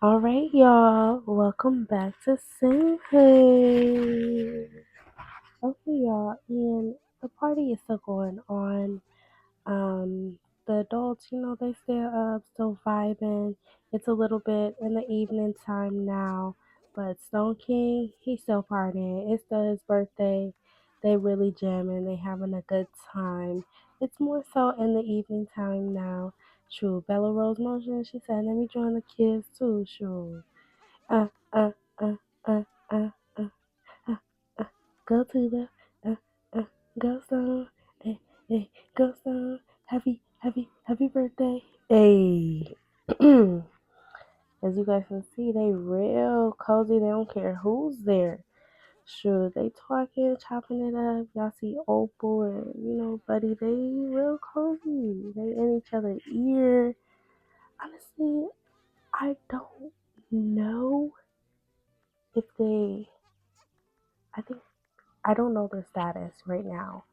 All right, y'all. Welcome back to SimHood. Okay, y'all. And the party is still going on. The adults, they still up, still vibing. It's a little bit in the evening time now, but Stone King, he's still partying. It's still his birthday. They really jamming. They having a good time. It's more so in the evening time now. True. Bella Rose Motion, she said, let me join the kids too. Sure. Uh, uh, uh, uh, uh, uh, uh, uh. Go to the, uh, uh, go Stone. Hey, hey, go Stone. Happy birthday. Hey. As you guys can see, they real cozy. They don't care who's there. Sure, they talking, chopping it up. Y'all see Opal and, Buddy, they real cozy. They in each other's ear. Honestly, I don't know if I think, I don't know their status right now,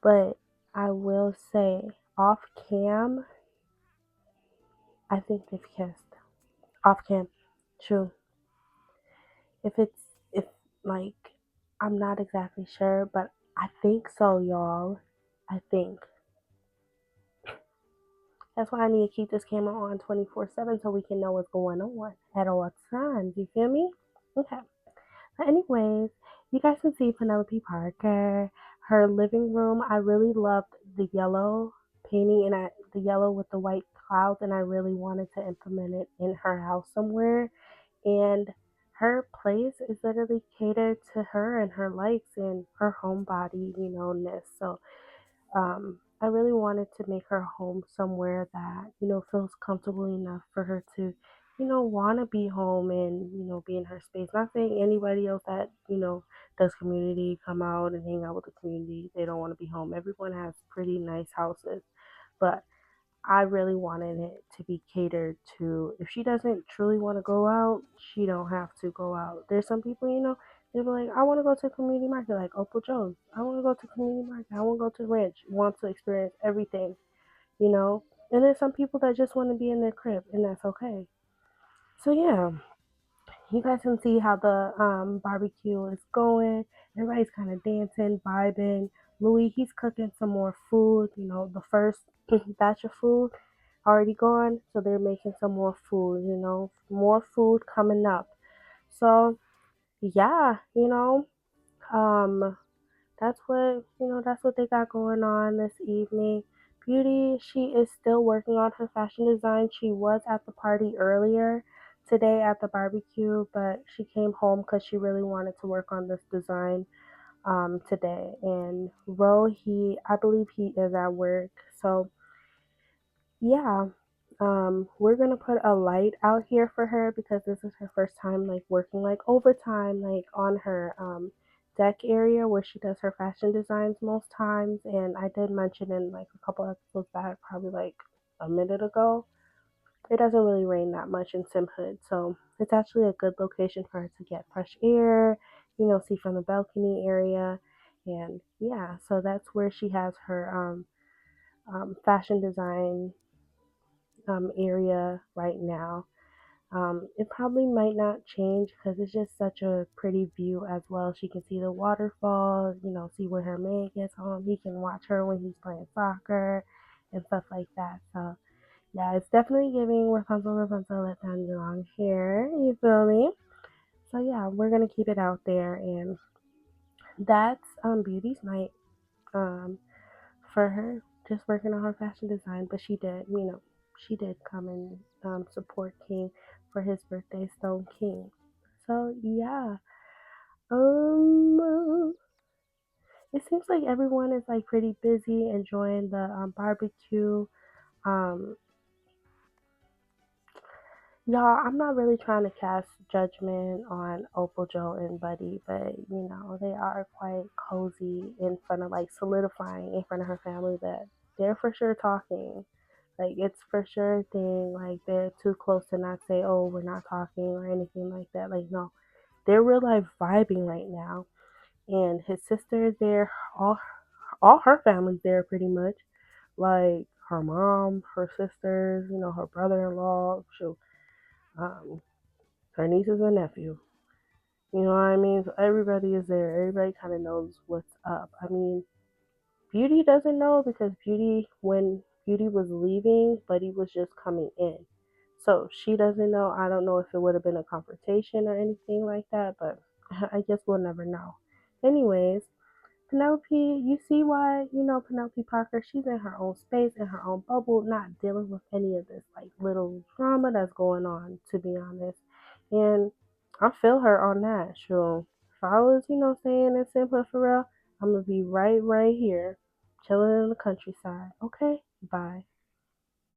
but I will say off cam, I think they've kissed. Off cam, true. If like, I'm not exactly sure, but I think so, y'all. I think. That's why I need to keep this camera on 24/7 so we can know what's going on at all times. You feel me? Okay. But anyways, you guys can see Penelope Parker. Her living room, I really loved the yellow painting and the yellow with the white clouds, and I really wanted to implement it in her house somewhere. And her place is literally catered to her and her likes and her homebody, ness. So I really wanted to make her home somewhere that, feels comfortable enough for her to, want to be home and, be in her space. Not saying anybody else that, does community come out and hang out with the community, they don't want to be home. Everyone has pretty nice houses. But I really wanted it to be catered to. If she doesn't truly want to go out, she don't have to go out. There's some people, they'll be like, I want to go to a community market, like Opal Jones. I want to go to community market. I want to go to ranch. Want to experience everything, you know. And there's some people that just want to be in their crib, and that's okay. So yeah, you guys can see how the barbecue is going. Everybody's kind of dancing, vibing. Louis, he's cooking some more food. The first batch of food already gone, so they're making some more food. More food coming up. So yeah, um, that's what they got going on this evening. Beauty, she is still working on her fashion design. She was at the party earlier today at the barbecue, but she came home because she really wanted to work on this design today. And Ro, I believe he is at work. So yeah, we're gonna put a light out here for her because this is her first time like working like overtime like on her deck area where she does her fashion designs most times. And I did mention in like a couple episodes back, probably like a minute ago, it doesn't really rain that much in SimHood, so it's actually a good location for her to get fresh air, see from the balcony area. And yeah, so that's where she has her fashion design area right now. It probably might not change because it's just such a pretty view as well. She can see the waterfall, see where her man gets home. He can watch her when he's playing soccer and stuff like that. So, yeah, it's definitely giving Rapunzel, let down your long hair. You feel me? So, yeah, we're going to keep it out there. And that's Beauty's night um, for her, just working on her fashion design. But she did come and support King for his birthday, Stone King. So yeah, um, it seems like everyone is like pretty busy enjoying the barbecue. Um, y'all, I'm not really trying to cast judgment on Opal, Joe, and Buddy, but they are quite cozy in front of like solidifying in front of her family that they're for sure talking. Like it's for sure a thing. Like they're too close to not say, "Oh, we're not talking" or anything like that. Like no, they're real life vibing right now. And his sister is there. All her family's there pretty much. Like her mom, her sisters, her brother-in-law. So her nieces and nephew. You know what I mean? So everybody is there. Everybody kind of knows what's up. I mean, Beauty doesn't know because when Beauty was leaving, Buddy was just coming in. So she doesn't know. I don't know if it would have been a confrontation or anything like that, but I guess we'll never know. Anyways, Penelope, you see why, Penelope Parker, she's in her own space, in her own bubble, not dealing with any of this like little drama that's going on, to be honest. And I feel her on that. Sure. If I was, staying in Simple for real, I'm gonna be right here, chilling in the countryside. Okay? Bye.